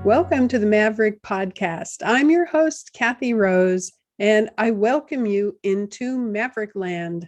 Welcome to the Maverick podcast. I'm your host, Kathy Rose, and I welcome you into Maverick Land.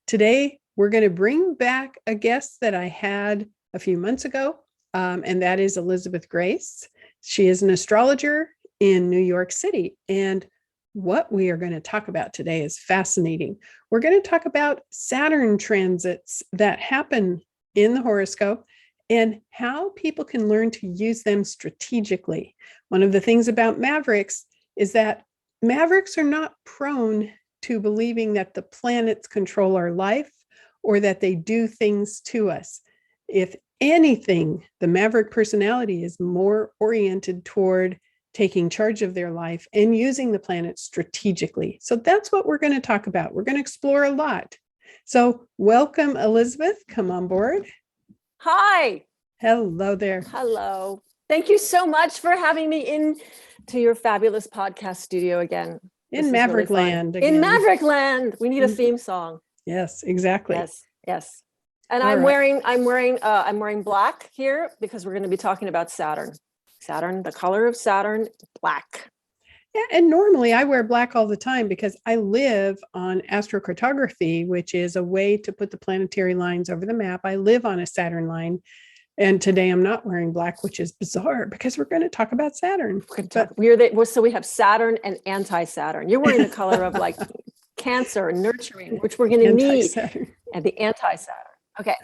Today, we're going to bring back a guest that I had a few months ago, and that is Elisabeth Grace. She is an astrologer in New York City, and what we are going to talk about today is fascinating. We're going to talk about Saturn transits that happen in the horoscope and how people can learn to use them strategically. One of the things about Mavericks is that Mavericks are not prone to believing that the planets control our life or that they do things to us. If anything, the Maverick personality is more oriented toward taking charge of their life and using the planets strategically. So that's what we're going to talk about. We're going to explore a lot. So welcome, Elisabeth. Come on board. Hi. Hello there. Hello. Thank you so much for having me in to your fabulous podcast studio again. In Maverick Land. In Maverick Land. We need a theme song. Yes, exactly. Yes. And All I'm right. wearing black here because we're going to be talking about Saturn. Saturn, the color of Saturn, black. Yeah, and normally I wear black all the time because I live on astrocartography, which is a way to put the planetary lines over the map. I live on a Saturn line, and today I'm not wearing black, which is bizarre because we're going to talk about Saturn. So we have Saturn and anti-Saturn. You're wearing the color of like Cancer and nurturing, which we're going to need, and the anti-Saturn. Okay.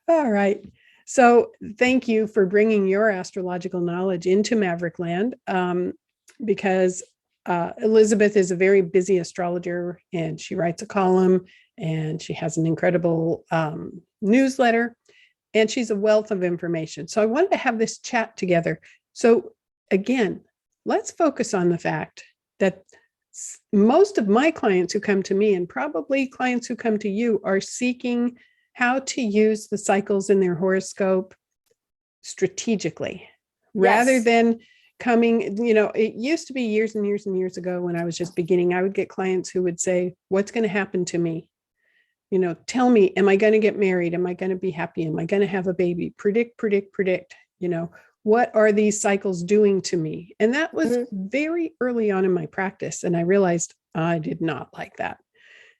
All right. So thank you for bringing your astrological knowledge into Maverick Land. Because Elisabeth is a very busy astrologer and she writes a column and she has an incredible newsletter and she's a wealth of information. So I wanted to have this chat together. So again, let's focus on the fact that most of my clients who come to me and probably clients who come to you are seeking how to use the cycles in their horoscope strategically rather than coming, it used to be years and years and years ago when I was just beginning, I would get clients who would say, what's going to happen to me? Tell me, am I going to get married? Am I going to be happy? Am I going to have a baby? Predict. What are these cycles doing to me? And that was very early on in my practice. And I realized I did not like that.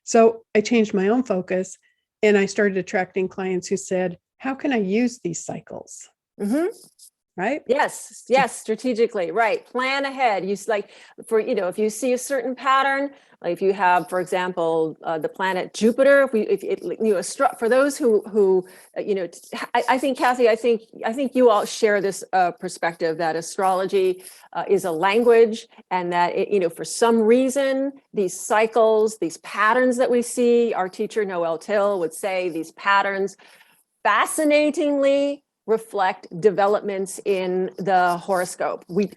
So I changed my own focus and I started attracting clients who said, how can I use these cycles? Right? Yes, strategically, right. Plan ahead. If you see a certain pattern, like if you have, for example, the planet Jupiter, for those who I think, Kathy, I think you all share this perspective that astrology is a language, and that for some reason these cycles, these patterns that we see, our teacher Noel Till would say these patterns fascinatingly reflect developments in the horoscope. And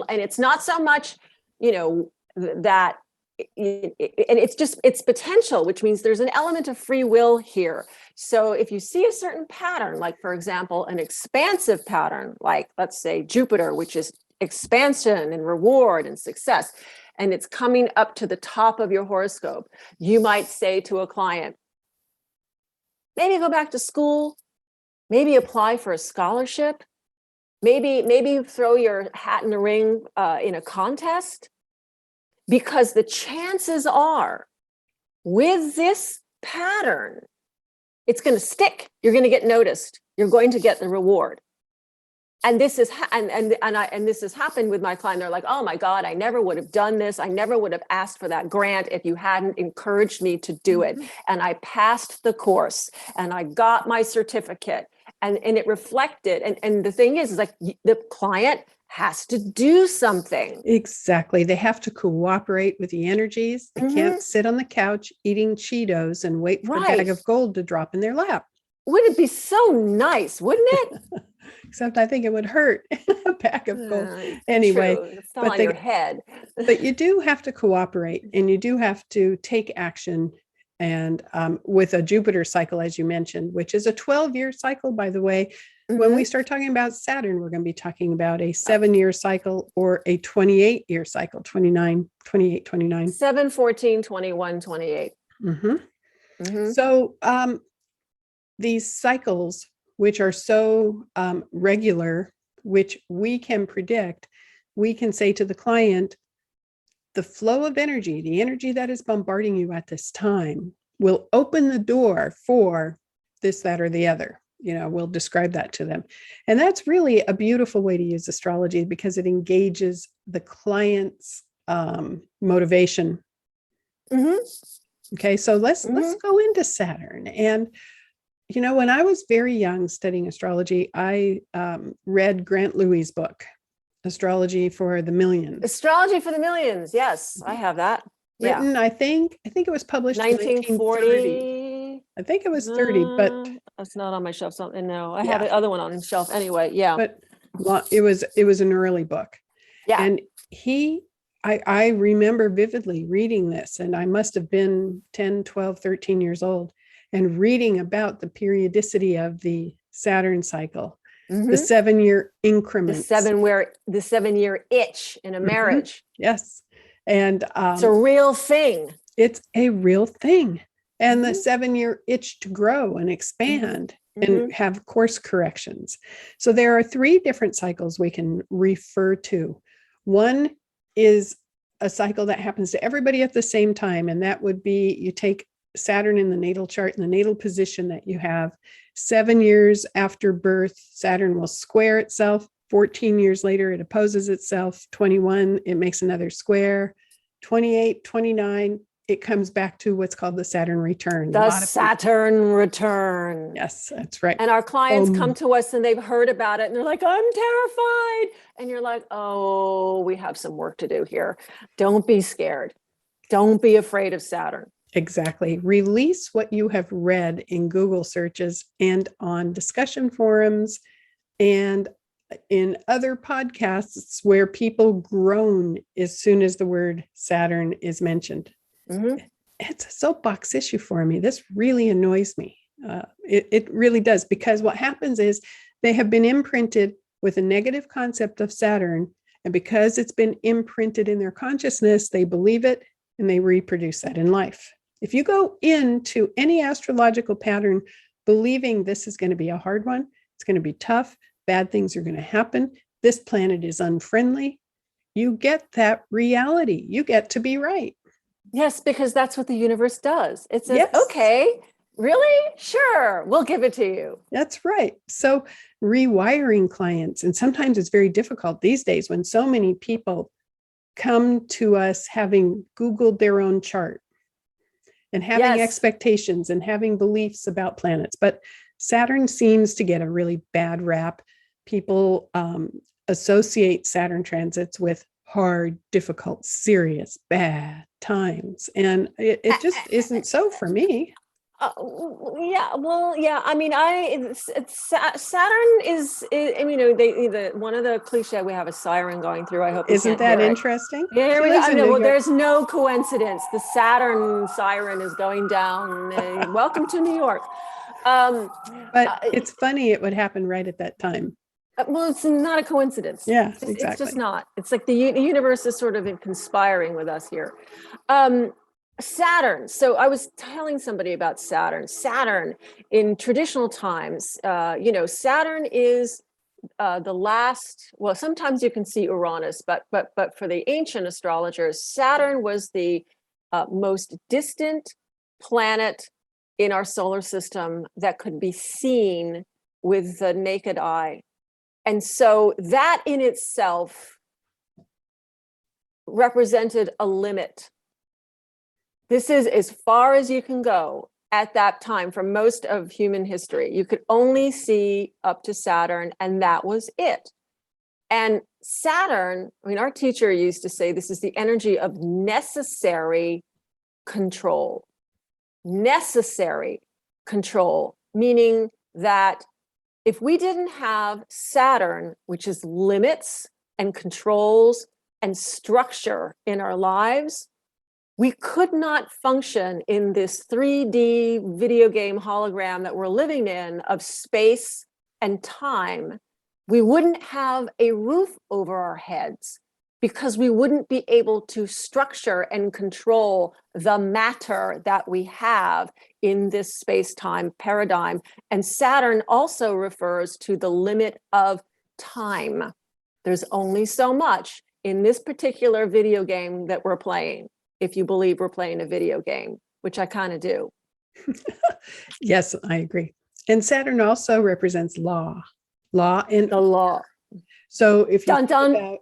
it's not so much, that, and it's potential, which means there's an element of free will here. So if you see a certain pattern, like for example, an expansive pattern, like let's say Jupiter, which is expansion and reward and success, and it's coming up to the top of your horoscope, you might say to a client, maybe go back to school, maybe apply for a scholarship, maybe throw your hat in the ring in a contest, because the chances are with this pattern, it's going to stick. You're going to get noticed. You're going to get the reward. And this is this has happened with my client. They're like, oh my God, I never would have done this. I never would have asked for that grant if you hadn't encouraged me to do it. And I passed the course and I got my certificate. And it reflected. And the thing is like the client has to do something. Exactly. They have to cooperate with the energies. They can't sit on the couch eating Cheetos and wait for a bag of gold to drop in their lap. Wouldn't it be so nice, wouldn't it? Except I think it would hurt a bag of gold. Anyway, it's not on your head. But you do have to cooperate and you do have to take action. And with a Jupiter cycle, as you mentioned, which is a 12-year cycle, by the way, When we start talking about Saturn, we're going to be talking about a 7-year cycle or a 28-year cycle, 29, 28, 29. 7, 14, 21, 28. So these cycles, which are so regular, which we can predict, we can say to the client, the flow of energy, the energy that is bombarding you at this time will open the door for this, that, or the other. We'll describe that to them. And that's really a beautiful way to use astrology because it engages the client's motivation. Okay, so let's go into Saturn. And, when I was very young studying astrology, I read Grant Louis's book, Astrology for the Millions. Astrology for the Millions. Yes, I have that. Written, I think it was published 1940. in 1930. I think it was 30, but it's not on my shelf. No, I have the other one on the shelf anyway. Yeah, but it was an early book. Yeah, and I remember vividly reading this, and I must have been 10, 12, 13 years old, and reading about the periodicity of the Saturn cycle, the 7-year increments, the 7-year itch in a marriage. Yes. And it's a real thing. It's a real thing. And the 7-year itch to grow and expand and have course corrections. So there are 3 different cycles we can refer to. One is a cycle that happens to everybody at the same time. And that would be, you take Saturn in the natal chart, in the natal position that you have. 7 years after birth, Saturn will square itself. 14 years later, it opposes itself. 21, it makes another square. 28, 29, it comes back to what's called the Saturn Return. The Saturn Return. Yes, that's right. And our clients come to us and they've heard about it and they're like, I'm terrified. And you're like, oh, we have some work to do here. Don't be scared. Don't be afraid of Saturn. Exactly. Release what you have read in Google searches and on discussion forums and in other podcasts where people groan as soon as the word Saturn is mentioned. It's a soapbox issue for me. This really annoys me. It really does, because what happens is they have been imprinted with a negative concept of Saturn. And because it's been imprinted in their consciousness, they believe it and they reproduce that in life. If you go into any astrological pattern believing this is going to be a hard one, it's going to be tough, bad things are going to happen, this planet is unfriendly, you get that reality. You get to be right. Yes, because that's what the universe does. It says, okay, really? Sure, we'll give it to you. That's right. So rewiring clients, and sometimes it's very difficult these days when so many people come to us having Googled their own chart and having expectations and having beliefs about planets. But Saturn seems to get a really bad rap. People associate Saturn transits with hard, difficult, serious, bad times. And it just isn't so for me. I mean, Saturn is one of the cliche, we have a siren going through. I hope isn't that interesting? Yeah, here we go. No, well, there's no coincidence. The Saturn siren is going down. Welcome to New York. But it's funny it would happen right at that time. Well, it's not a coincidence. Yeah, exactly. It's just not. It's like the universe is sort of conspiring with us here. Saturn. So I was telling somebody about Saturn. Saturn in traditional times, Saturn is the last. Well, sometimes you can see Uranus, but for the ancient astrologers, Saturn was the most distant planet in our solar system that could be seen with the naked eye. And so that in itself represented a limit. This is as far as you can go at that time for most of human history. You could only see up to Saturn, and that was it. And Saturn, I mean, our teacher used to say this is the energy of necessary control. Necessary control, meaning that if we didn't have Saturn, which is limits and controls and structure in our lives, we could not function in this 3D video game hologram that we're living in of space and time, we wouldn't have a roof over our heads because we wouldn't be able to structure and control the matter that we have in this space-time paradigm. And Saturn also refers to the limit of time. There's only so much in this particular video game that we're playing, if you believe we're playing a video game, which I kind of do. Yes, I agree. And Saturn also represents law and The law. so if you Dun, think dun. about,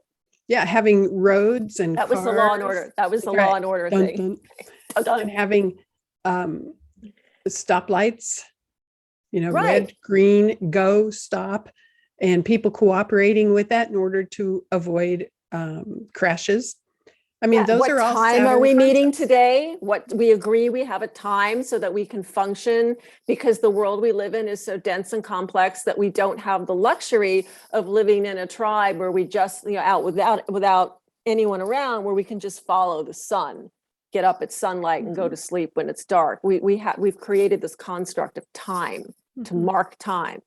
having roads and That was the law and cars, order. That was the right, law and order dun, thing. dun, Dun, dun. and having stoplights, Right. red, green, go, stop, and people cooperating with that in order to avoid crashes. I mean, those What are all time are Saturn we meeting concepts. today? What we agree we have a time so that we can function, because the world we live in is so dense and complex that we don't have the luxury of living in a tribe where we just, out without anyone around, where we can just follow the sun, get up at sunlight and go to sleep when it's dark. We've created this construct of time to mark time.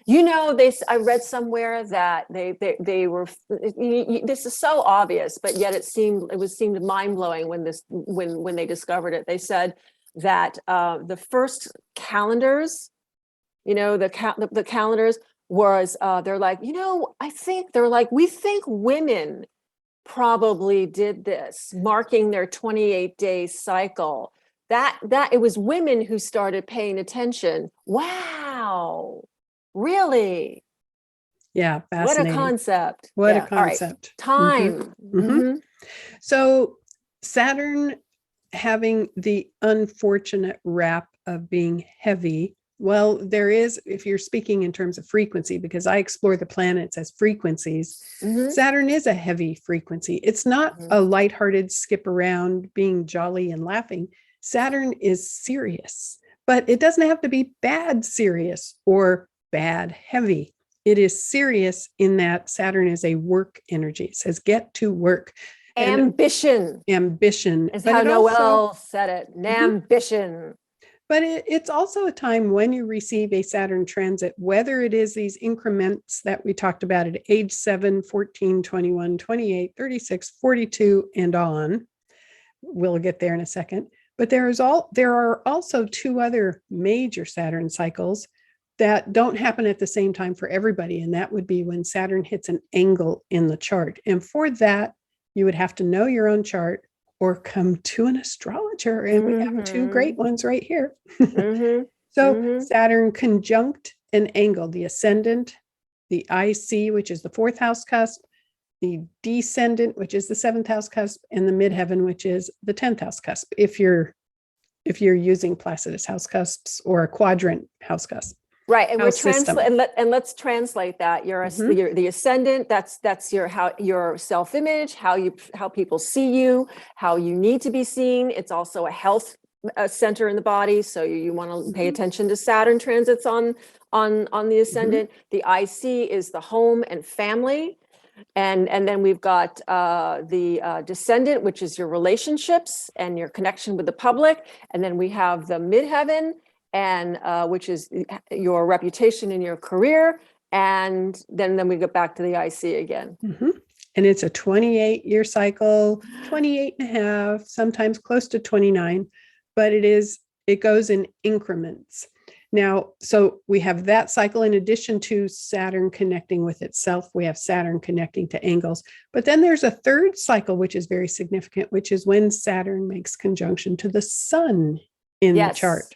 I read somewhere that they were. This is so obvious, but yet it seemed mind blowing when they discovered it. They said that the first calendars, the calendars was they're like, I think they're like, we think women probably did this, marking their 28-day cycle. That it was women who started paying attention. Wow. Really? Yeah, What a fascinating. concept. What a Yeah. All right. concept. Time. So Saturn having the unfortunate rap of being heavy. Well, there is, if you're speaking in terms of frequency, because I explore the planets as frequencies, Saturn is a heavy frequency. It's not a lighthearted skip around being jolly and laughing. Saturn is serious, but it doesn't have to be bad serious or bad heavy. It is serious in that Saturn is a work energy. It says get to work. Ambition Is how Noel said it. Ambition. But it's also a time when you receive a Saturn transit, whether it is these increments that we talked about at age 7, 14, 21, 28, 36, 42, and on. We'll get there in a second. But there are also two other major Saturn cycles that don't happen at the same time for everybody. And that would be when Saturn hits an angle in the chart. And for that, you would have to know your own chart or come to an astrologer. And we have two great ones right here. So Saturn conjunct an angle, the ascendant, the IC, which is the 4th house cusp, the descendant, which is the 7th house cusp, and the midheaven, which is the 10th house cusp, if you're using Placidus house cusps or a quadrant house cusp. Right, and let's translate that. You're the ascendant. That's your self-image, how people see you, how you need to be seen. It's also a health center in the body, so you want to pay attention to Saturn transits on the ascendant. The IC is the home and family, and then we've got the descendant, which is your relationships and your connection with the public, and then we have the midheaven, and which is your reputation in your career. And then we go back to the IC again. And it's a 28-year cycle, 28 and a half, sometimes close to 29, but it goes in increments. Now, so we have that cycle in addition to Saturn connecting with itself. We have Saturn connecting to angles, but then there's a third cycle, which is very significant, which is when Saturn makes conjunction to the sun in the chart.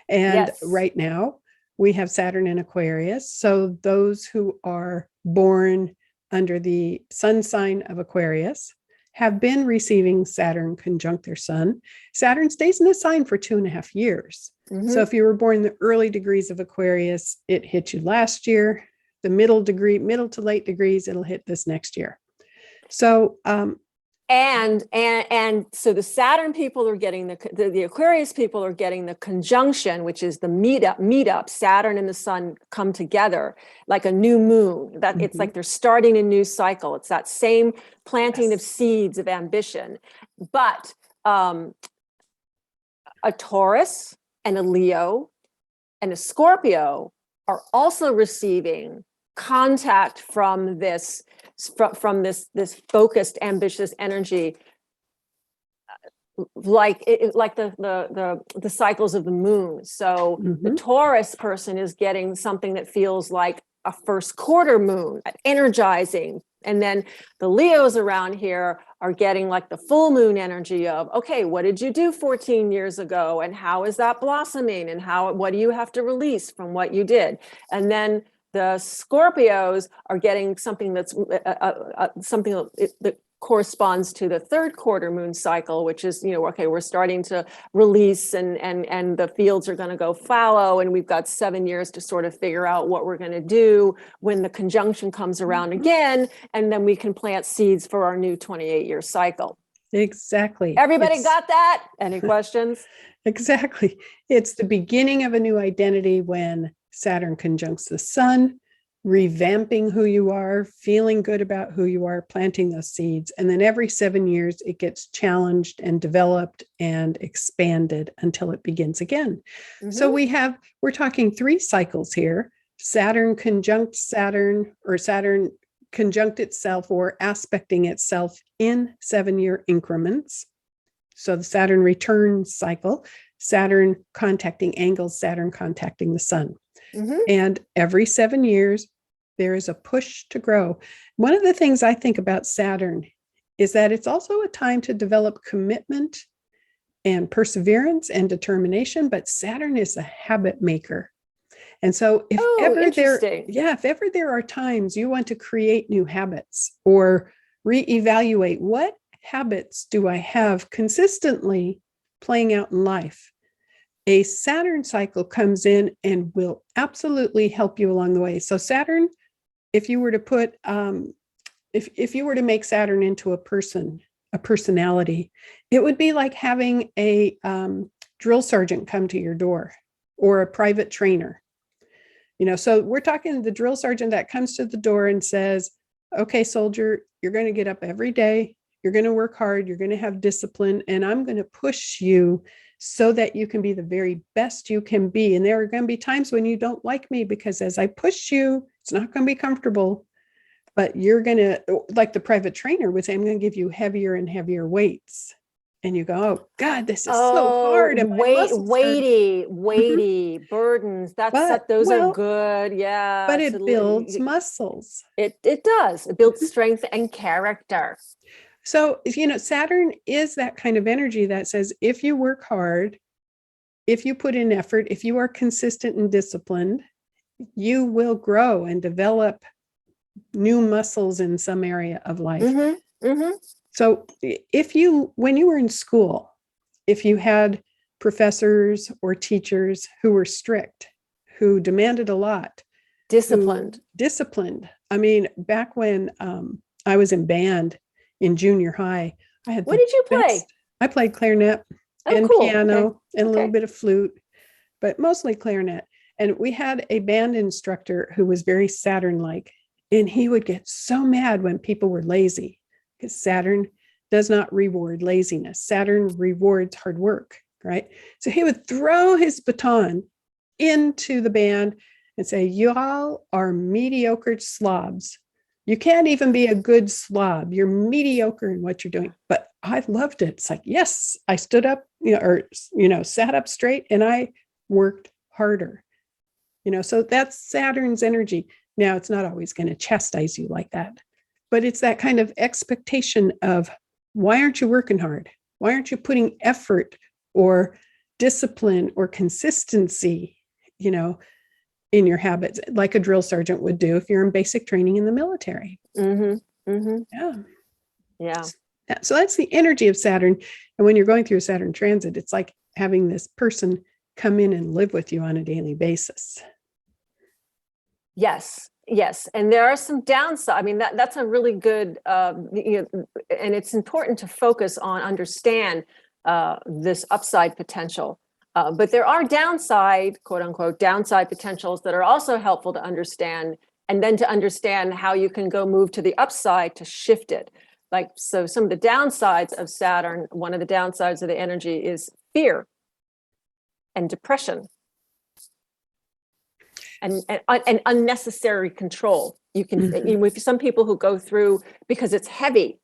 And right now we have Saturn and Aquarius. So those who are born under the sun sign of Aquarius have been receiving Saturn conjunct their sun. Saturn stays in the sign for 2.5 years. So if you were born in the early degrees of Aquarius, it hit you last year. The middle to late degrees, it'll hit this next year. So and so the Saturn people are getting the Aquarius people are getting the conjunction, which is the meetup. Saturn and the sun come together like a new moon. That it's like they're starting a new cycle. It's that same planting of seeds of ambition. But a Taurus and a Leo and a Scorpio are also receiving contact from this focused, ambitious energy, like the cycles of the moon. So the Taurus person is getting something that feels like a first quarter moon, energizing. And then the Leos around here are getting like the full moon energy of, okay, what did you do 14 years ago? And how is that blossoming? And what do you have to release from what you did? And then the Scorpios are getting something that's something that corresponds to the third quarter moon cycle, which is, okay, we're starting to release and the fields are going to go fallow, and we've got 7 years to sort of figure out what we're going to do when the conjunction comes around again, and then we can plant seeds for our new 28-year cycle. Exactly. Everybody got that? Any questions? Exactly. It's the beginning of a new identity when Saturn conjuncts the Sun, revamping who you are, feeling good about who you are, planting those seeds. And then every 7 years, it gets challenged and developed and expanded until it begins again. So we're talking 3 cycles here. Saturn conjunct Saturn, or Saturn conjunct itself or aspecting itself in 7-year increments. So the Saturn return cycle, Saturn contacting angles, Saturn contacting the Sun. And every 7 years, there is a push to grow. One of the things I think about Saturn is that it's also a time to develop commitment and perseverance and determination, but Saturn is a habit maker. And so if ever there are times you want to create new habits or reevaluate what habits do I have consistently playing out in life, a Saturn cycle comes in and will absolutely help you along the way. So Saturn, if you were to put, if you were to make Saturn into a personality, it would be like having a drill sergeant come to your door or a private trainer. So we're talking the drill sergeant that comes to the door and says, okay, soldier, you're going to get up every day. You're going to work hard. You're going to have discipline, and I'm going to push you so that you can be the very best you can be. And there are going to be times when you don't like me, because as I push you, it's not going to be comfortable, but you're going to, like the private trainer would say, I'm going to give you heavier and heavier weights. And you go, oh God, this is so hard. And weighty burdens. Those are good. Yeah. But it builds muscles. It does. It builds strength and character. So, Saturn is that kind of energy that says, if you work hard, if you put in effort, if you are consistent and disciplined, you will grow and develop new muscles in some area of life. So when you were in school, if you had professors or teachers who were strict, who demanded a lot, disciplined. I mean, back when I was in band in junior high, what did you play? I played clarinet and piano and a little bit of flute, but mostly clarinet. And we had a band instructor who was very Saturn-like, and he would get so mad when people were lazy, because Saturn does not reward laziness. Saturn rewards hard work, right? So he would throw his baton into the band and say, y'all are mediocre slobs. You can't even be a good slob. You're mediocre in what you're doing. But I loved it. It's like, yes, I stood up, sat up straight, and I worked harder. So that's Saturn's energy. Now, it's not always going to chastise you like that, but it's that kind of expectation of, why aren't you working hard? Why aren't you putting effort or discipline or consistency, in your habits, like a drill sergeant would do if you're in basic training in the military? Yeah. So that's the energy of Saturn. And when you're going through a Saturn transit, it's like having this person come in and live with you on a daily basis. Yes. And there are some downsides. I mean, that's a really good, and it's important to focus on, understand this upside potential. But there are downside, quote unquote, downside potentials that are also helpful to understand, and then to understand how you can go move to the upside to shift it. So some of the downsides of Saturn, one of the downsides of the energy is fear and depression. and unnecessary control. You can, with some people who go through because it's heavy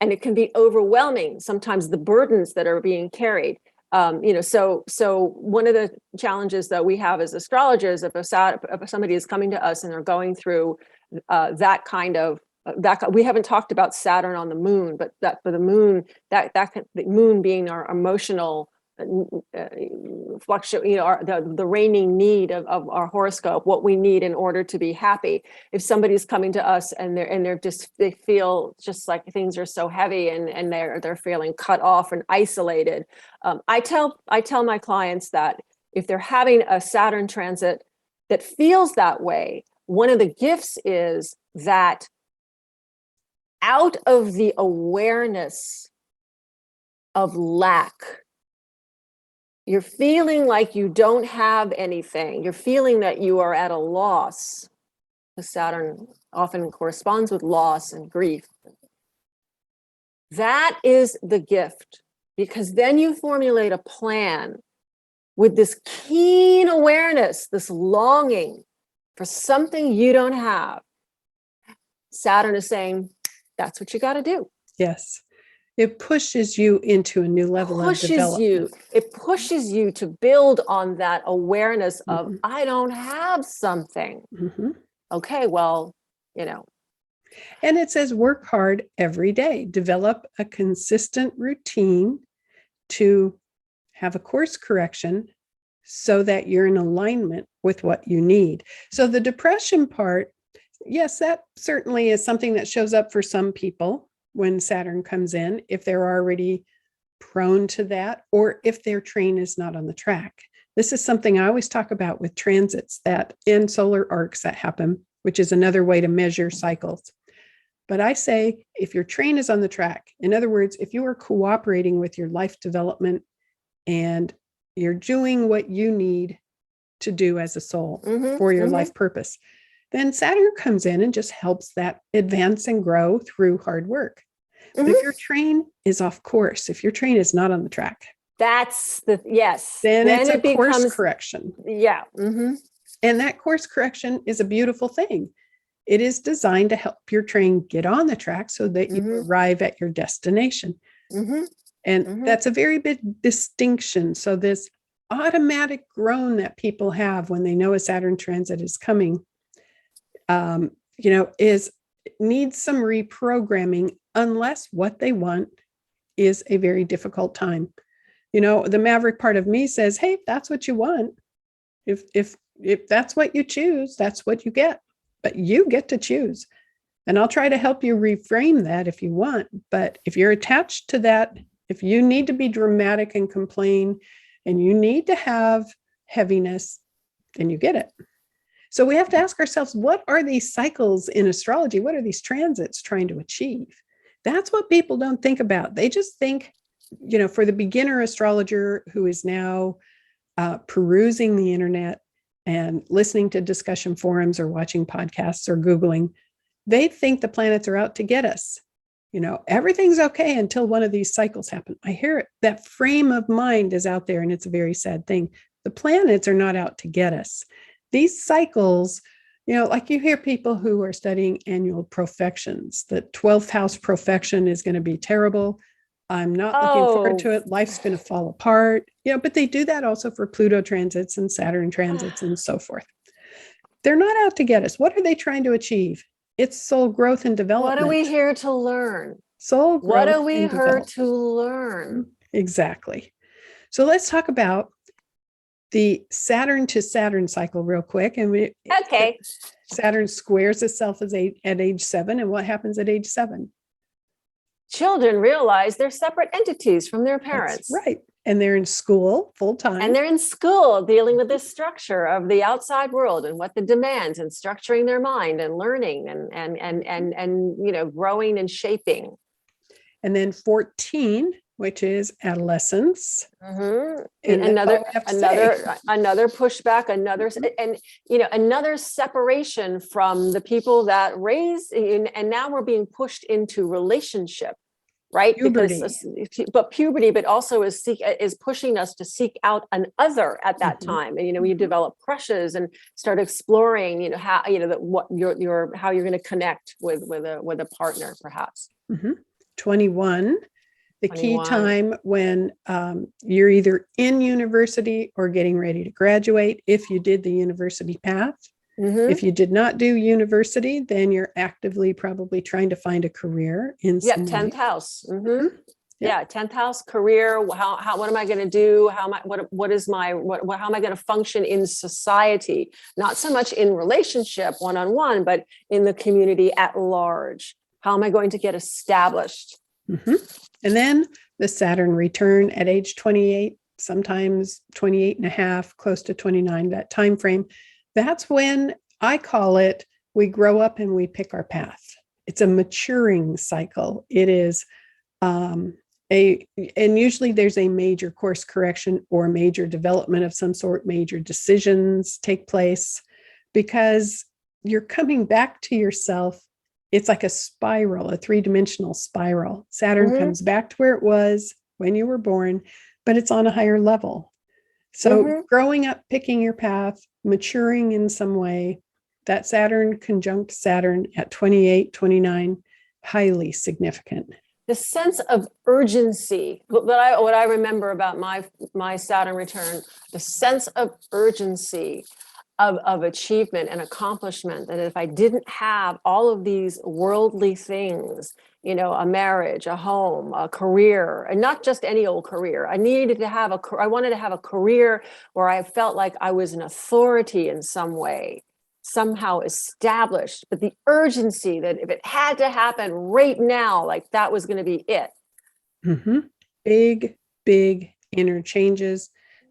and it can be overwhelming, sometimes the burdens that are being carried. So one of the challenges that we have as astrologers, if somebody is coming to us and they're going through that kind of, we haven't talked about Saturn on the moon, but that for the moon, the moon being our emotional fluctuate, the reigning need of our horoscope, what we need in order to be happy. If somebody's coming to us and they feel just like things are so heavy and they're feeling cut off and isolated, I tell my clients that if they're having a Saturn transit that feels that way, one of the gifts is that out of the awareness of lack, you're feeling like you don't have anything. You're feeling that you are at a loss. The Saturn often corresponds with loss and grief. That is the gift, because then you formulate a plan with this keen awareness, this longing for something you don't have. Saturn is saying, that's what you got to do. Yes. It pushes you into a new level of development. It pushes you to build on that awareness of, I don't have something. Okay, well, And it says work hard every day. Develop a consistent routine to have a course correction so that you're in alignment with what you need. So the depression part, yes, that certainly is something that shows up for some people when Saturn comes in, if they're already prone to that, or if their train is not on the track. This is something I always talk about with transits that in solar arcs that happen, which is another way to measure cycles. But I say, if your train is on the track, in other words, if you are cooperating with your life development and you're doing what you need to do as a soul for your life purpose, then Saturn comes in and just helps that advance and grow through hard work. But if your train is off course, if your train is not on the track, then it's a course correction. Yeah. And that course correction is a beautiful thing. It is designed to help your train get on the track so that you arrive at your destination. And that's a very big distinction. So this automatic groan that people have when they know a Saturn transit is coming, needs some reprogramming, unless what they want is a very difficult time. The Maverick part of me says, hey, if that's what you want, if that's what you choose, that's what you get. But you get to choose. And I'll try to help you reframe that if you want. But if you're attached to that, if you need to be dramatic and complain, and you need to have heaviness, then you get it. So we have to ask ourselves, what are these cycles in astrology? What are these transits trying to achieve? That's what people don't think about. They just think, for the beginner astrologer who is now perusing the internet and listening to discussion forums or watching podcasts or Googling, they think the planets are out to get us. Everything's okay until one of these cycles happen. I hear it. That frame of mind is out there, and it's a very sad thing. The planets are not out to get us. These cycles, like you hear people who are studying annual profections, the 12th house profection is going to be terrible. I'm not looking forward to it. Life's going to fall apart. But they do that also for Pluto transits and Saturn transits and so forth. They're not out to get us. What are they trying to achieve? It's soul growth and development. What are we here to learn? Soul growth. What are we here to learn? Exactly. So let's talk about the Saturn to Saturn cycle real quick. And Saturn squares itself at age 7. And what happens at age 7? Children realize they're separate entities from their parents. That's right. And they're in school full time. And they're in school dealing with this structure of the outside world and what the demands, and structuring their mind and learning and growing and shaping. And then 14, which is adolescence. And another pushback, another separation from the people that raise, and now we're being pushed into relationship. right? Puberty. But puberty, but also is pushing us to seek out an other at that time. And, we develop crushes and start exploring, how, what how you're going to connect with a partner, perhaps. 21, the 21. key time when you're either in university or getting ready to graduate, if you did the university path. If you did not do university, then you're actively probably trying to find a career in some 10th way. house. Yeah, 10th house, career. How what am I going to do? How am I how am I going to function in society? Not so much in relationship one-on-one, but in the community at large. How am I going to get established? And then the Saturn return at age 28, sometimes 28 and a half, close to 29, that time frame. That's when I call it, we grow up and we pick our path. It's a maturing cycle. It is and usually there's a major course correction or major development of some sort, major decisions take place because you're coming back to yourself. It's like a spiral, a three-dimensional spiral. Saturn comes back to where it was when you were born, but it's on a higher level. So growing up, picking your path, maturing in some way, that Saturn conjunct Saturn at 28, 29, highly significant. The sense of urgency, what I remember about my Saturn return, the sense of urgency of achievement and accomplishment, that if I didn't have all of these worldly things, a marriage, a home, a career, and not just any old career. I wanted to have a career where I felt like I was an authority in some way, somehow established, but the urgency that if it had to happen right now, like that was going to be it. Big inner changes,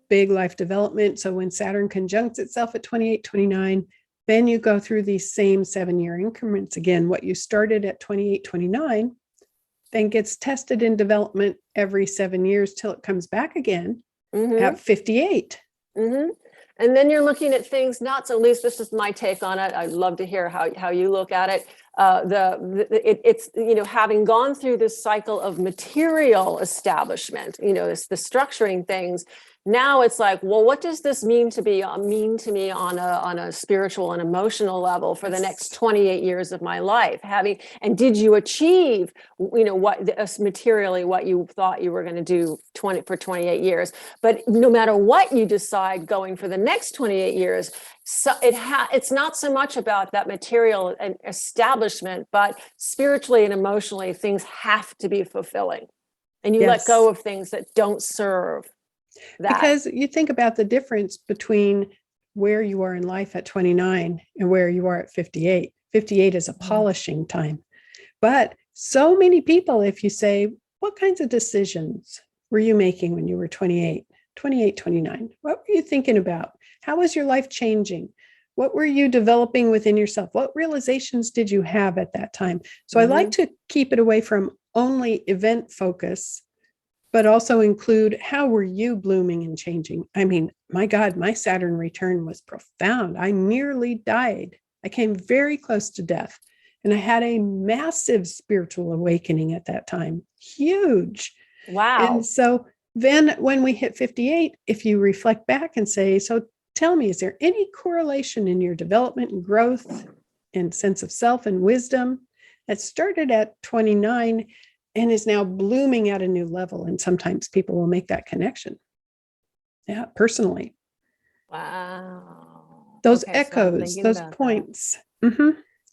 big life development. So when Saturn conjuncts itself at 28, 29, then you go through these same 7-year increments again. What you started at 28, 29, then gets tested in development every 7 years till it comes back again at 58. And then you're looking at things, not so, at least this is my take on it. I'd love to hear how you look at it. It's having gone through this cycle of material establishment, it's the structuring things. Now it's like, well, what does this mean to me on a spiritual and emotional level for the next 28 years of my life? And did you achieve, materially what you thought you were going to do for 28 years? But no matter what you decide going for the next 28 years, so it's not so much about that material and establishment, but spiritually and emotionally, things have to be fulfilling, and you let go of things that don't serve. Because you think about the difference between where you are in life at 29 and where you are at 58. 58 is a polishing time. But so many people, if you say, what kinds of decisions were you making when you were 28, 29? What were you thinking about? How was your life changing? What were you developing within yourself? What realizations did you have at that time? So I like to keep it away from only event focus, but also include how were you blooming and changing? I mean, my God, my Saturn return was profound. I nearly died. I came very close to death. And I had a massive spiritual awakening at that time. Huge. Wow. And so then when we hit 58, if you reflect back and say, so tell me, is there any correlation in your development and growth and sense of self and wisdom that started at 29 and is now blooming at a new level? And sometimes people will make that connection. Yeah, personally. Wow. Those echoes, those points.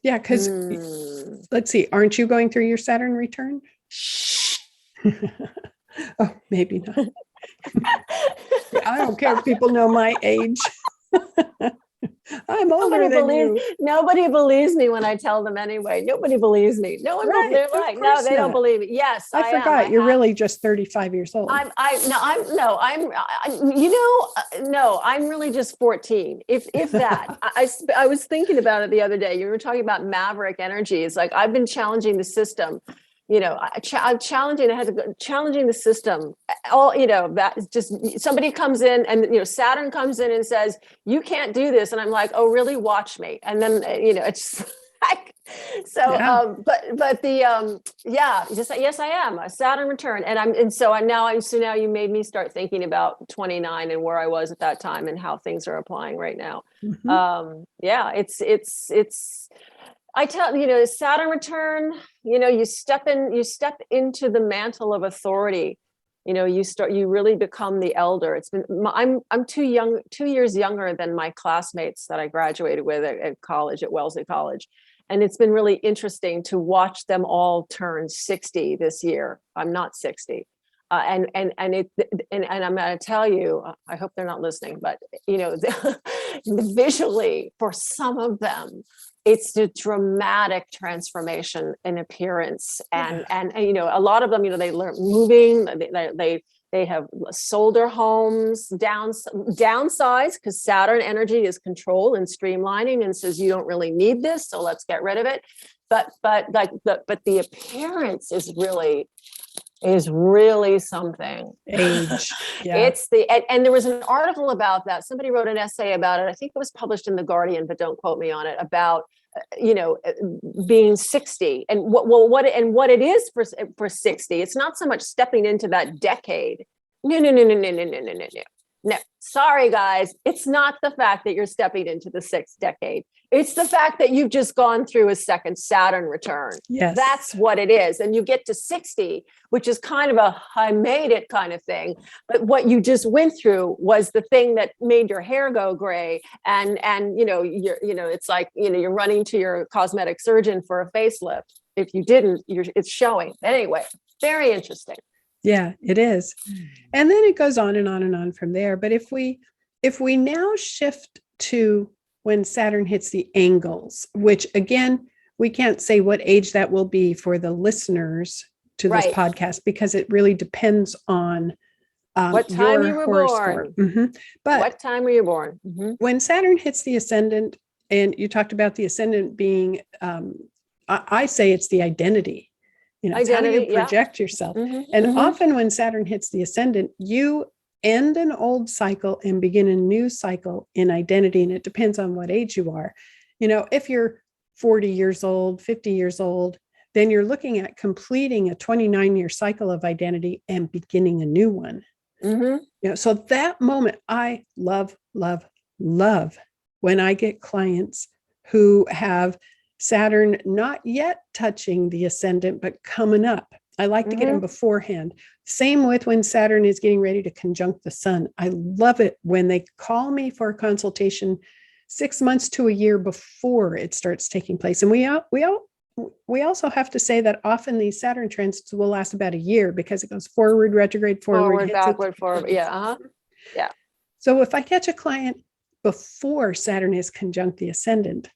Yeah, because let's see, aren't you going through your Saturn return? Oh, maybe not. I don't care if people know my age. I'm older than you. Nobody believes me when I tell them anyway. Nobody beliees me. No one believes. They're like, no, they don't believe me. Yes, I forgot. You're really just 35 years old. I'm really just 14. If that. I was thinking about it the other day. You were talking about Maverick energy. It's like I've been challenging the system. I'm challenging the system. That is just somebody comes in and, Saturn comes in and says, you can't do this. And I'm like, oh, really? Watch me. And then, it's So, Yeah. but the yes, I am a Saturn return, so now you made me start thinking about 29 and where I was at that time and how things are applying right now. Mhm. Yeah, it's. I tell Saturn return. You step into the mantle of authority. You really become the elder. I'm 2 years younger than my classmates that I graduated with at college, at Wellesley College. And it's been really interesting to watch them all turn 60 this year. I'm not 60. And I'm going to tell you, I hope they're not listening, but visually for some of them, it's a dramatic transformation in appearance, and a lot of them, they learn moving. They have sold their homes, downsize, because Saturn energy is control and streamlining, and says you don't really need this, so let's get rid of it. But the appearance is really something. Age. Yeah. It's and there was an article about that. Somebody wrote an essay about it. I think it was published in The Guardian, but don't quote me on it, about being 60 and what it is for 60. It's not so much stepping into that decade. No, sorry guys, it's not the fact that you're stepping into the sixth decade. It's the fact that you've just gone through a second Saturn return. Yes. That's what it is. And you get to 60, which is kind of a I made it kind of thing. But what you just went through was the thing that made your hair go gray. And it's like, you're running to your cosmetic surgeon for a facelift. If you didn't, it's showing. Anyway, very interesting. Yeah, it is. And then it goes on and on and on from there. But if we now shift to when Saturn hits the angles, which again, we can't say what age that will be for the listeners to this podcast, because it really depends on what time you were born. Mm-hmm. But what time were you born? Mm-hmm. When Saturn hits the ascendant, and you talked about the ascendant being, I say it's the identity. It's how you project yourself. Mm-hmm. And often when Saturn hits the ascendant, you end an old cycle and begin a new cycle in identity. And it depends on what age you are. If you're 40 years old, 50 years old, then you're looking at completing a 29-year cycle of identity and beginning a new one. Mm-hmm. So that moment, I love when I get clients who have Saturn not yet touching the ascendant, but coming up. I like to get them beforehand. Same with when Saturn is getting ready to conjunct the sun. I love it when they call me for a consultation 6 months to a year before it starts taking place. And we also have to say that often these Saturn transits will last about a year, because it goes forward, retrograde, forward, backward, forward. Yeah. Yeah. So if I catch a client before Saturn is conjunct the ascendant,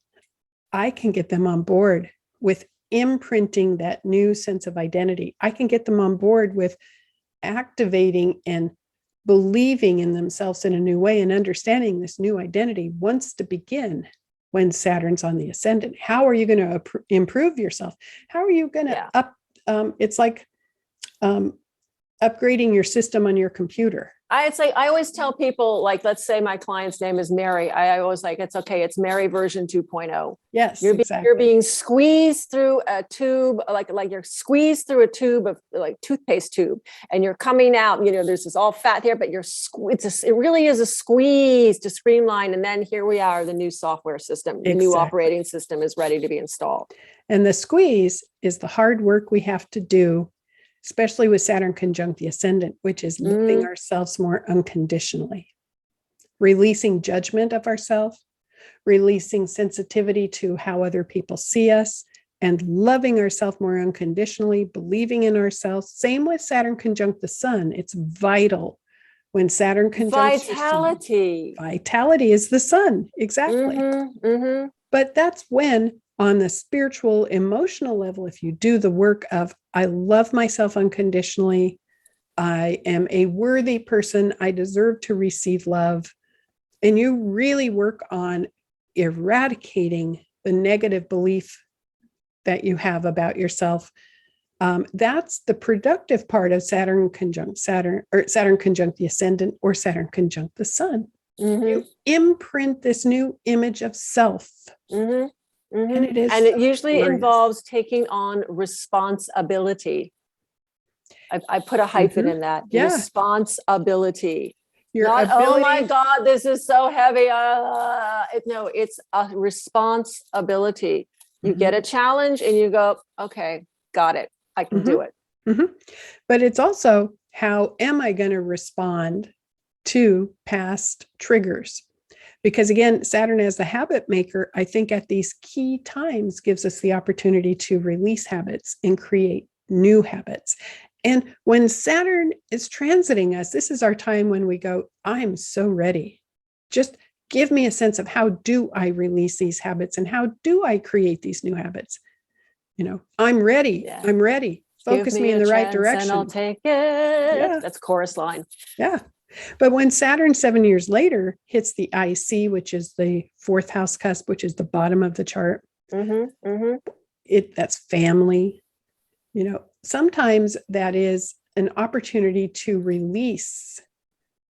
I can get them on board with imprinting that new sense of identity. I can get them on board with activating and believing in themselves in a new way, and understanding this new identity wants to begin when Saturn's on the ascendant. How are you going to improve yourself? How are you going to it's like upgrading your system on your computer. I always tell people, like, let's say my client's name is Mary. I always it's okay. It's Mary version 2.0. Yes, you're being squeezed through a tube, like you're squeezed through a tube of like toothpaste tube, and you're coming out. There's this all fat here, but it really is a squeeze to streamline. And then here we are, the new software system, the new operating system is ready to be installed. And the squeeze is the hard work we have to do, especially with Saturn conjunct the ascendant, which is loving ourselves more unconditionally, releasing judgment of ourselves, releasing sensitivity to how other people see us, and loving ourselves more unconditionally, believing in ourselves. Same with Saturn conjunct the sun. It's vital when Saturn conjunct vitality. Vitality is the sun. Exactly. But that's when, on the spiritual, emotional level, if you do the work of, I love myself unconditionally, I am a worthy person, I deserve to receive love, and you really work on eradicating the negative belief that you have about yourself, that's the productive part of Saturn conjunct Saturn, or Saturn conjunct the ascendant, or Saturn conjunct the sun. You imprint this new image of self. And it is And it usually glorious. involves taking on responsibility. I put a hyphen in that. Yeah. Responsibility. Your Not, oh my ability. God, this is so heavy. No, it's a responsibility. You get a challenge and you go, okay, got it. I can do it. But it's also, how am I going to respond to past triggers? Because again, Saturn as the habit maker, I think at these key times gives us the opportunity to release habits and create new habits. And when Saturn is transiting us, this is our time when we go, I'm so ready. Just give me a sense of, how do I release these habits and how do I create these new habits? I'm ready. Yeah. I'm ready. Focus me in the right direction. And I'll take it. Yeah. That's chorus line. Yeah. But when Saturn 7 years later hits the IC, which is the fourth house cusp, which is the bottom of the chart, that's family. Sometimes that is an opportunity to release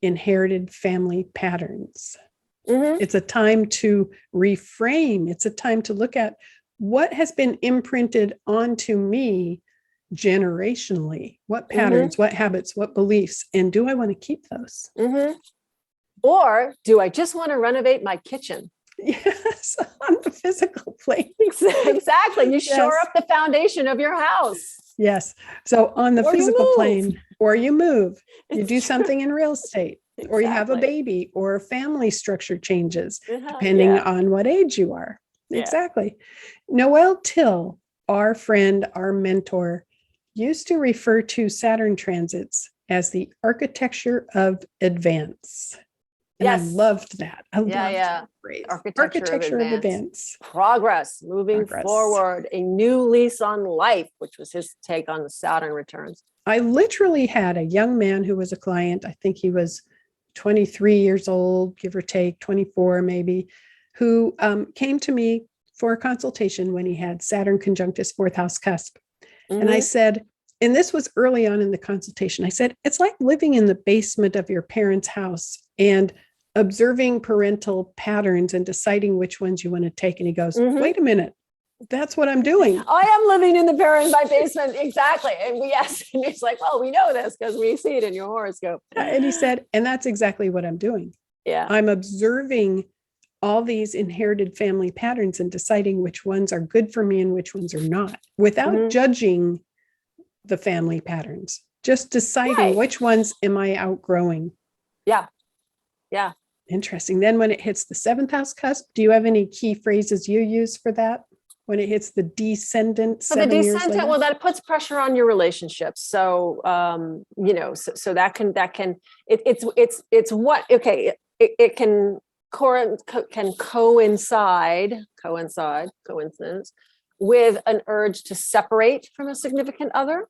inherited family patterns. It's a time to reframe. It's a time to look at what has been imprinted onto me generationally, what patterns, what habits, what beliefs, and do I want to keep those? Or do I just want to renovate my kitchen? Yes, on the physical plane. Exactly. You shore up the foundation of your house. Yes. So on the physical plane, or you move, you do something in real estate, or you have a baby, or family structure changes, depending on what age you are. Exactly. Noel Till, our friend, our mentor, used to refer to Saturn transits as the architecture of advance. And I loved that. I loved that phrase. Architecture of advance. Progress, moving forward, a new lease on life, which was his take on the Saturn returns. I literally had a young man who was a client. I think he was 23 years old, give or take, 24 maybe, who came to me for a consultation when he had Saturn conjunct his fourth house cusp. And I said, and this was early on in the consultation, I said, it's like living in the basement of your parents' house and observing parental patterns and deciding which ones you want to take. And he goes, wait a minute, that's what I'm doing. I am living in my basement. Exactly. And and he's like, well, we know this because we see it in your horoscope. And he said, and that's exactly what I'm doing. Yeah. I'm observing all these inherited family patterns and deciding which ones are good for me and which ones are not, without judging the family patterns, just deciding which ones am I outgrowing. Yeah. Yeah. Interesting. Then when it hits the seventh house cusp, do you have any key phrases you use for that? When it hits the descendant, so the descendant, well, that puts pressure on your relationships. So, so that can, it's what, okay. It can coincidence with an urge to separate from a significant other.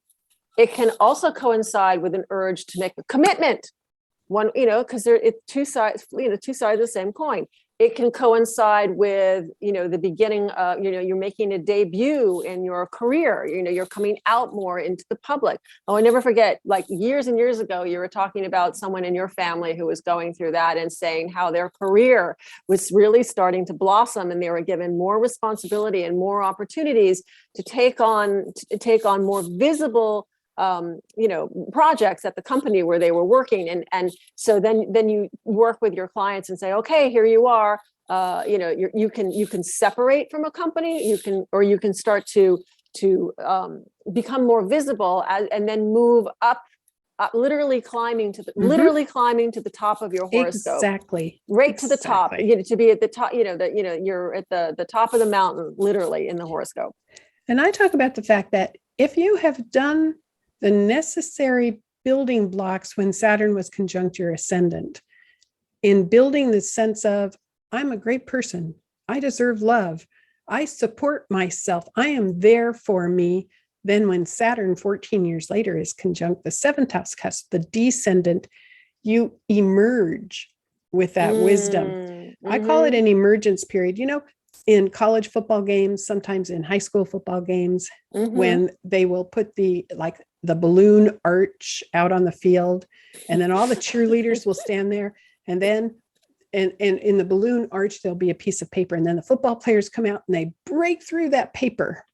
It can also coincide with an urge to make a commitment. One, because it's two sides of the same coin. It can coincide with, the beginning of, you're making a debut in your career, you're coming out more into the public. Oh, I never forget, like years and years ago, you were talking about someone in your family who was going through that and saying how their career was really starting to blossom and they were given more responsibility and more opportunities to take on more visible projects at the company where they were working. And so then you work with your clients and say, okay, here you are, you can separate from a company, you can start to become more visible and then move up, literally climbing to the top of your horoscope. Exactly. To the top, to be at the top, you're at the top of the mountain, literally in the horoscope. And I talk about the fact that if you have done the necessary building blocks when Saturn was conjunct your ascendant, in building the sense of, I'm a great person, I deserve love, I support myself, I am there for me. Then when Saturn 14 years later is conjunct the seventh house cusp, the descendant, you emerge with that wisdom. I call it an emergence period. In college football games, sometimes in high school football games, when they will put the balloon arch out on the field, and then all the cheerleaders will stand there, and then and in the balloon arch, there'll be a piece of paper. And then the football players come out and they break through that paper.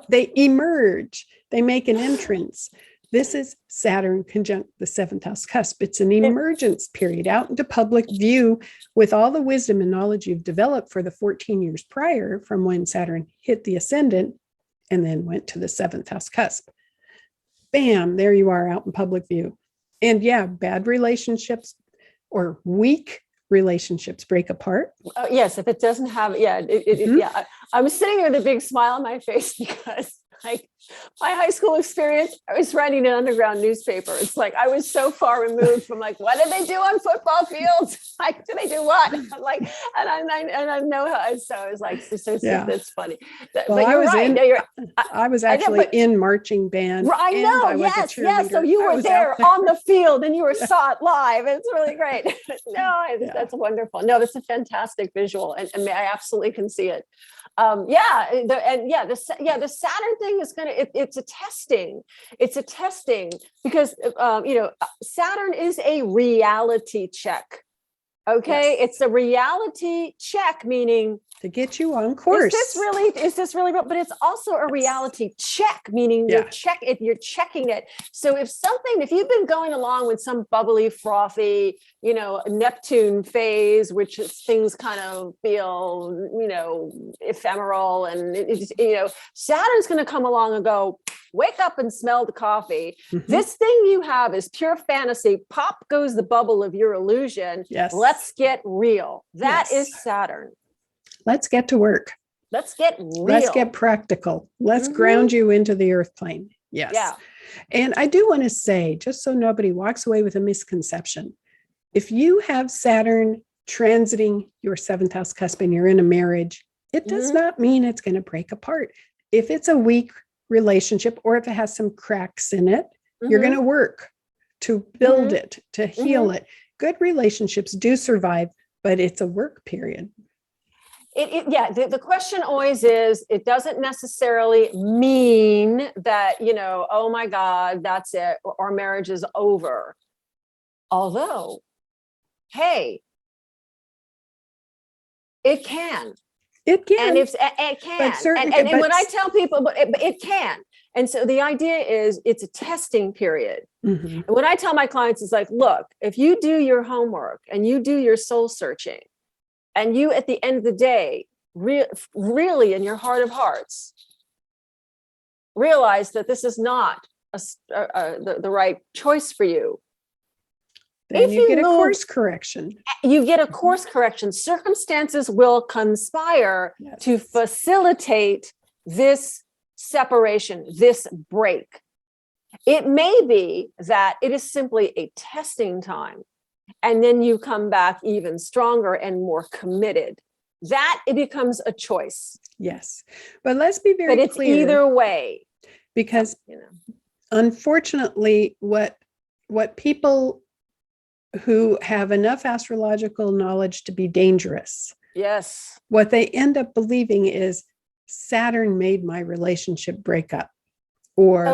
They emerge, they make an entrance. This is Saturn conjunct the seventh house cusp. It's an emergence period out into public view with all the wisdom and knowledge you've developed for the 14 years prior from when Saturn hit the ascendant and then went to the seventh house cusp. Bam, there you are out in public view. And yeah, bad relationships or weak relationships break apart. Oh, yes, if it doesn't have, I was sitting there with a big smile on my face because like my high school experience, I was writing an underground newspaper. It's like I was so far removed from like, what did they do on football fields? Like, do they do what? I'm like, and I know how. So I was like, that's funny. Well, but you're right. I was actually in marching band. I know. Yes. So you were there on the field and you saw it live. It's really great. That's wonderful. No, that's a fantastic visual, and I absolutely can see it. The Saturn thing is it's a testing. It's a testing because Saturn is a reality check. Okay, yes. It's a reality check, meaning to get you on course. Is this really real? But it's also a reality check, meaning you're checking it. So if you've been going along with some bubbly, frothy, Neptune phase, which is things kind of feel, ephemeral, and Saturn's going to come along and go, wake up and smell the coffee. Mm-hmm. This thing you have is pure fantasy. Pop goes the bubble of your illusion. Yes. Let's get real. That is Saturn. Let's get to work. Let's get real. Let's get practical. Let's ground you into the earth plane. Yes. Yeah. And I do want to say, just so nobody walks away with a misconception, if you have Saturn transiting your seventh house cusp and you're in a marriage, it does not mean it's going to break apart. If it's a weak relationship or if it has some cracks in it, you're going to work to build it, to heal it. Good relationships do survive, but it's a work period. The question always is, it doesn't necessarily mean that, oh my God, that's it, or marriage is over. Although, hey, it can. It can. And it can. And when I tell people, it can. And so the idea is it's a testing period. Mm-hmm. And when I tell my clients, it's like, look, if you do your homework and you do your soul searching, and you, at the end of the day, really in your heart of hearts, realize that this is not the right choice for you. Then you get a course correction. You get a course correction. Circumstances will conspire to facilitate this separation, this break. It may be that it is simply a testing time. And then you come back even stronger and more committed. That it becomes a choice. Yes. But let's be very clear. But it's either way. Because unfortunately, what people who have enough astrological knowledge to be dangerous. Yes. What they end up believing is Saturn made my relationship break up. Or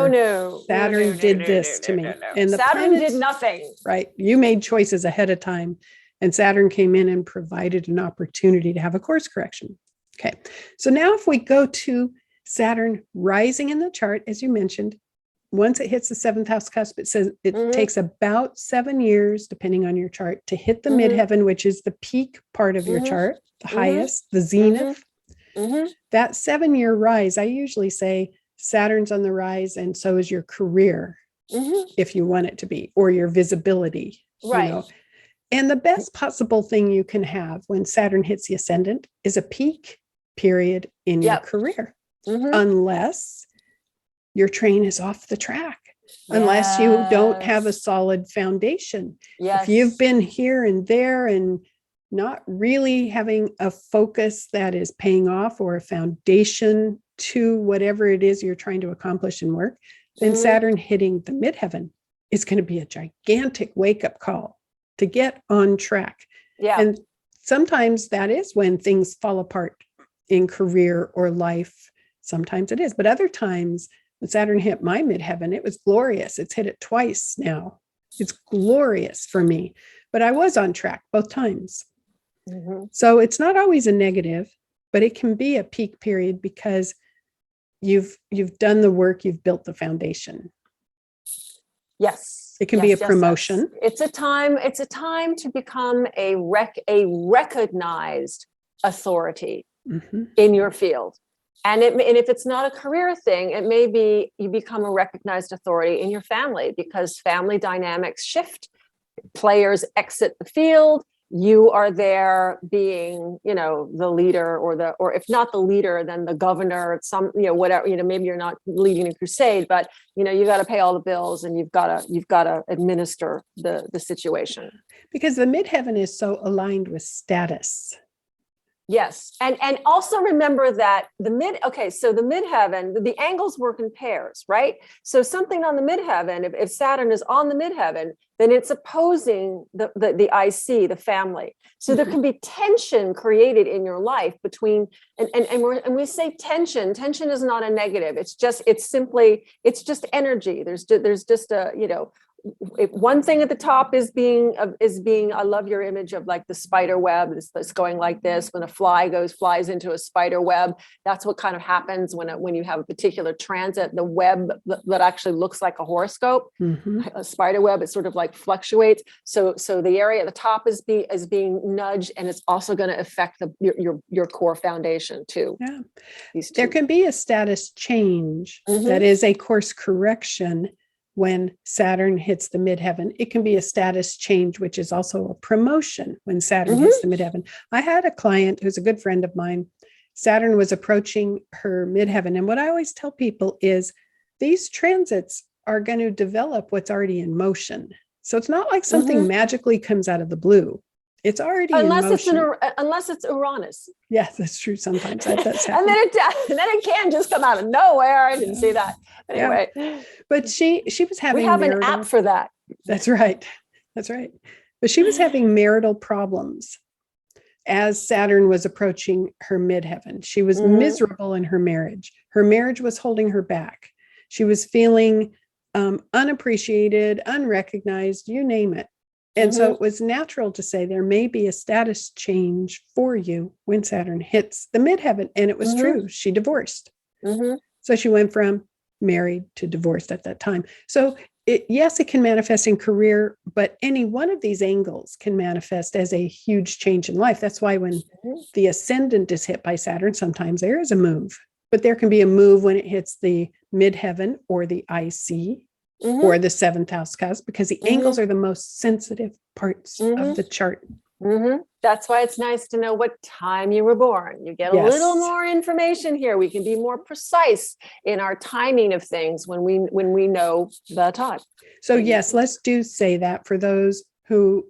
Saturn did this to me. And the Saturn did nothing. Right. You made choices ahead of time and Saturn came in and provided an opportunity to have a course correction. Okay. So now if we go to Saturn rising in the chart, as you mentioned, once it hits the seventh house cusp, it says it takes about 7 years, depending on your chart, to hit the midheaven, which is the peak part of your chart, the highest, the zenith. That 7-year rise, I usually say, Saturn's on the rise, and so is your career, if you want it to be, or your visibility. Right. And the best possible thing you can have when Saturn hits the ascendant is a peak period in your career, unless your train is off the track, unless you don't have a solid foundation. If you've been here and there and not really having a focus that is paying off or a foundation to whatever it is you're trying to accomplish in work, then Saturn hitting the midheaven is going to be a gigantic wake-up call to get on track. Yeah. And sometimes that is when things fall apart in career or life. Sometimes it is, but other times when Saturn hit my midheaven, it was glorious. It's hit it twice now. It's glorious for me, but I was on track both times. So it's not always a negative, but it can be a peak period because you've done the work, you've built the foundation. Yes. It can be a promotion. It's a time to become a recognized authority in your field. And if it's not a career thing, it may be you become a recognized authority in your family because family dynamics shift. Players exit the field. You are there being, the leader or if not the leader, then the governor, whatever, maybe you're not leading a crusade, but, you got to pay all the bills and you've got to administer the situation. Because the midheaven is so aligned with status. Yes. And also remember that the midheaven, the angles work in pairs, right? So something on the midheaven, if Saturn is on the midheaven, then it's opposing the IC, the family. So there can be tension created in your life between, and we say tension is not a negative. It's just energy. There's just a, if one thing at the top is being, I love your image of like the spider web that's going like this. When a fly flies into a spider web, that's what kind of happens when you have a particular transit, the web that actually looks like a horoscope, a spider web, it sort of like fluctuates. So the area at the top is being nudged, and it's also going to affect your core foundation too. Yeah. There can be a status change that is a course correction. When Saturn hits the midheaven, it can be a status change, which is also a promotion when Saturn hits the midheaven. I had a client who's a good friend of mine. Saturn was approaching her midheaven. And what I always tell people is these transits are going to develop what's already in motion. So it's not like something magically comes out of the blue. It's already in motion. Unless it's Uranus. Yes, that's true. Sometimes that does happen. And then it can just come out of nowhere. I didn't see that. Anyway. Yeah. But she was having an app for that. That's right. But she was having marital problems as Saturn was approaching her midheaven. She was miserable in her marriage. Her marriage was holding her back. She was feeling unappreciated, unrecognized, you name it. And so it was natural to say there may be a status change for you when Saturn hits the midheaven. And it was true. She divorced. So she went from married to divorced at that time. So yes, it can manifest in career, but any one of these angles can manifest as a huge change in life. That's why when the Ascendant is hit by Saturn, sometimes there is a move, but there can be a move when it hits the midheaven or the IC. Or the seventh house cusp, because the angles are the most sensitive parts of the chart. That's why it's nice to know what time you were born. You get a little more information here. We can be more precise in our timing of things when we know the time. So yes, let's do say that for those who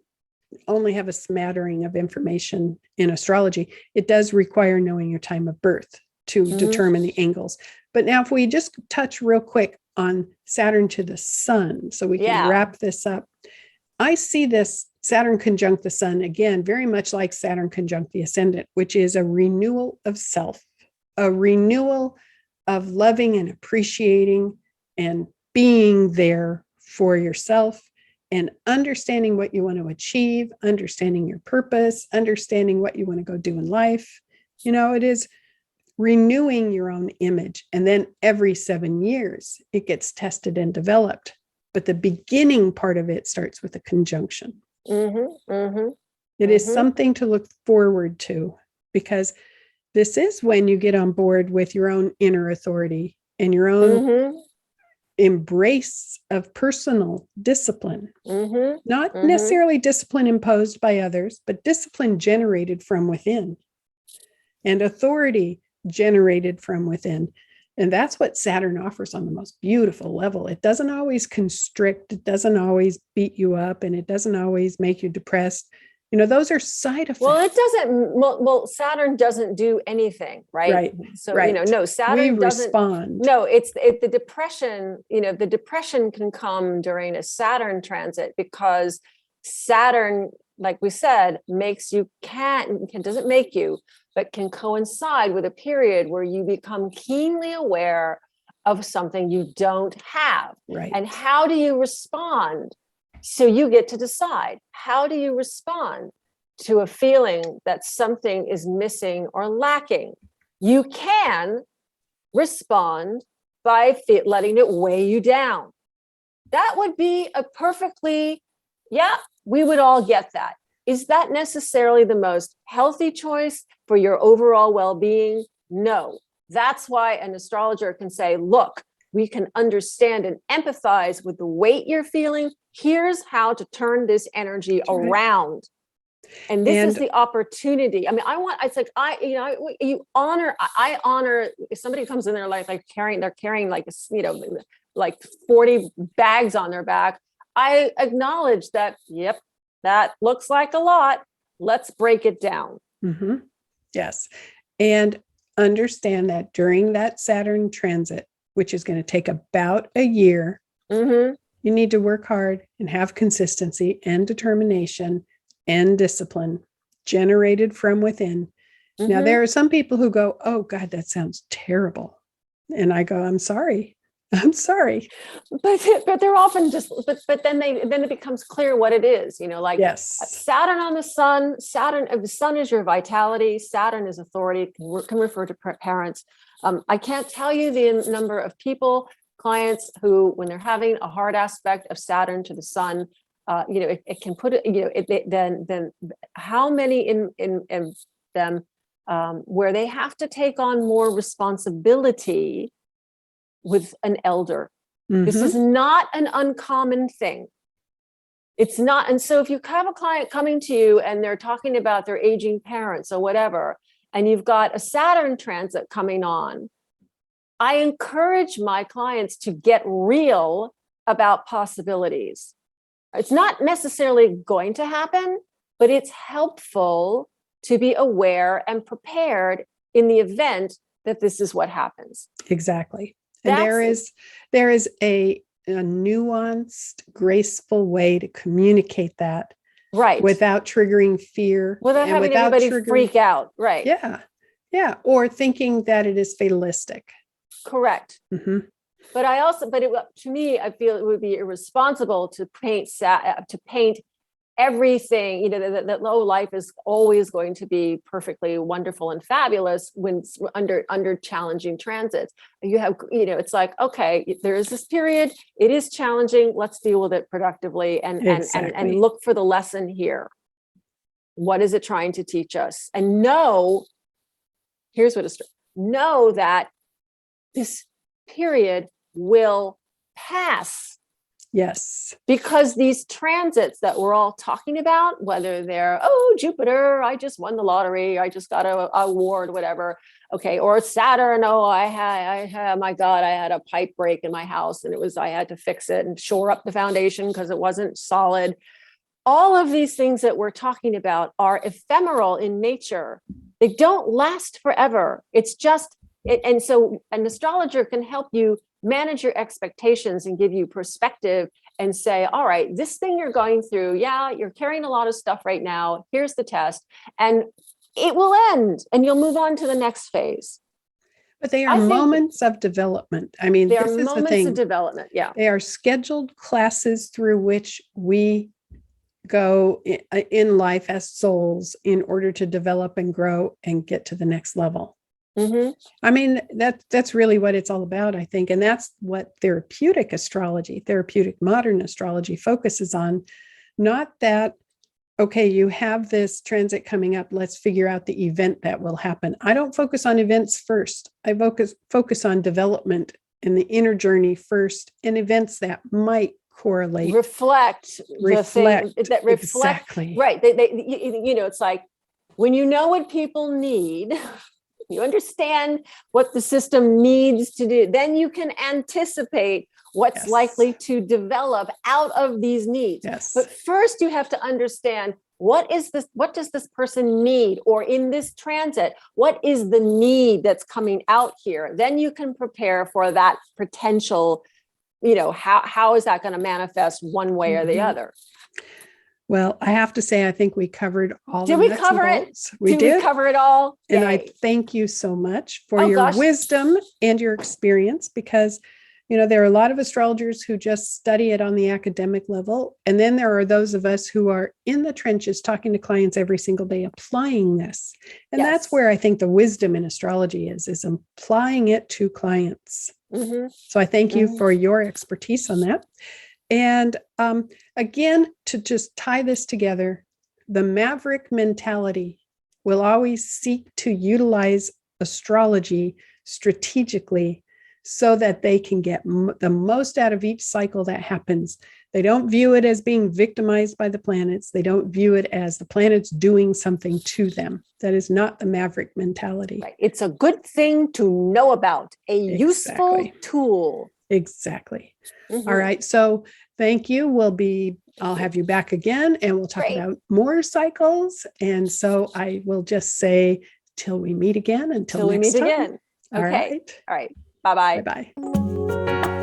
only have a smattering of information in astrology, it does require knowing your time of birth to determine the angles. But now if we just touch real quick on Saturn to the Sun, so we can wrap this up. I see this Saturn conjunct the Sun, again, very much like Saturn conjunct the Ascendant, which is a renewal of self, a renewal of loving and appreciating and being there for yourself and understanding what you want to achieve, understanding your purpose, understanding what you want to go do in life. It is renewing your own image. And then every 7 years, it gets tested and developed. But the beginning part of it starts with a conjunction. It is something to look forward to, because this is when you get on board with your own inner authority and your own embrace of personal discipline. Not necessarily discipline imposed by others, but discipline generated from within, and authority generated from within. And that's what Saturn offers on the most beautiful level. It doesn't always constrict. It doesn't always beat you up, and it doesn't always make you depressed. Those are side effects. Well, it doesn't. Well, Saturn doesn't do anything, right? Right. So, right. No, Saturn we doesn't respond. No, it's the depression. The depression can come during a Saturn transit because Saturn, like we said, doesn't make you, but can coincide with a period where you become keenly aware of something you don't have. Right. And how do you respond? So you get to decide, how do you respond? to a feeling that something is missing or lacking, you can respond by letting it weigh you down. That would be a perfectly, yeah, we would all get that. Is that necessarily the most healthy choice for your overall well-being? No. That's why an astrologer can say, look, we can understand and empathize with the weight you're feeling. Here's how to turn this energy around. And this is the opportunity. I mean, I honor if somebody comes in there they're carrying like 40 bags on their back. I acknowledge that, yep, that looks like a lot. Let's break it down. Mm-hmm. Yes. And understand that during that Saturn transit, which is going to take about a year, you need to work hard and have consistency and determination and discipline generated from within. Now, there are some people who go, oh God, that sounds terrible. And I go, I'm sorry. But they're often just, but then it becomes clear what it is, like yes. Saturn on the sun, the sun is your vitality. Saturn is authority, can refer to parents. I can't tell you the number of clients who, when they're having a hard aspect of Saturn to the sun, it can put it, then how many in them where they have to take on more responsibility with an elder. This is not an uncommon thing. It's not. And so if you have a client coming to you and they're talking about their aging parents or whatever, and you've got a Saturn transit coming on, I encourage my clients to get real about possibilities. It's not necessarily going to happen, but it's helpful to be aware and prepared in the event that this is what happens. Exactly. And there is a nuanced, graceful way to communicate that, right? Without triggering fear, without having everybody freak out, right? Yeah, or thinking that it is fatalistic. Correct. But to me, I feel it would be irresponsible to paint everything, that life is always going to be perfectly wonderful and fabulous when under challenging transits. You have, it's like, okay, there is this period, it is challenging, let's deal with it productively and look for the lesson here. What is it trying to teach us? And know that this period will pass. Yes. Because these transits that we're all talking about, whether they're, Jupiter, I just won the lottery, I just got an award, whatever. Okay. Or Saturn, I had, my God, I had a pipe break in my house and I had to fix it and shore up the foundation because it wasn't solid. All of these things that we're talking about are ephemeral in nature. They don't last forever. It's just, and so an astrologer can help you manage your expectations and give you perspective and say, all right, this thing you're going through, you're carrying a lot of stuff right now. Here's the test. And it will end and you'll move on to the next phase. But they are moments of development. I mean, they are moments of development. Yeah. They are scheduled classes through which we go in life as souls in order to develop and grow and get to the next level. I mean, that's really what it's all about, I think. And that's what therapeutic modern astrology focuses on. Not that, okay, you have this transit coming up, let's figure out the event that will happen. I don't focus on events first. I focus on development and the inner journey first, and events that might correlate. Reflect. Exactly. Right. It's like when you know what people need, you understand what the system needs to do, then you can anticipate what's likely to develop out of these needs. Yes. But first you have to understand what does this person need, or in this transit, what is the need that's coming out here? Then you can prepare for that potential, how is that going to manifest one way or the other? Well, I have to say, I think we covered all the nuts and bolts. We did. We cover it all? And I thank you so much for your wisdom and your experience, because There are a lot of astrologers who just study it on the academic level. And then there are those of us who are in the trenches talking to clients every single day, applying this. And Yes. that's where I think the wisdom in astrology is applying it to clients. Mm-hmm. So I thank you for your expertise on that. And again, to just tie this together, the Maverick mentality will always seek to utilize astrology strategically so that they can get the most out of each cycle that happens. They don't view it as being victimized by the planets. They don't view it as the planets doing something to them. That is not the Maverick mentality. Right. It's a good thing to know about, a useful tool. Exactly. All right. So thank you. I'll have you back again and we'll talk about more cycles. And so I will just say till we meet again, until next time. Again. Okay. All right. Bye-bye. Bye-bye.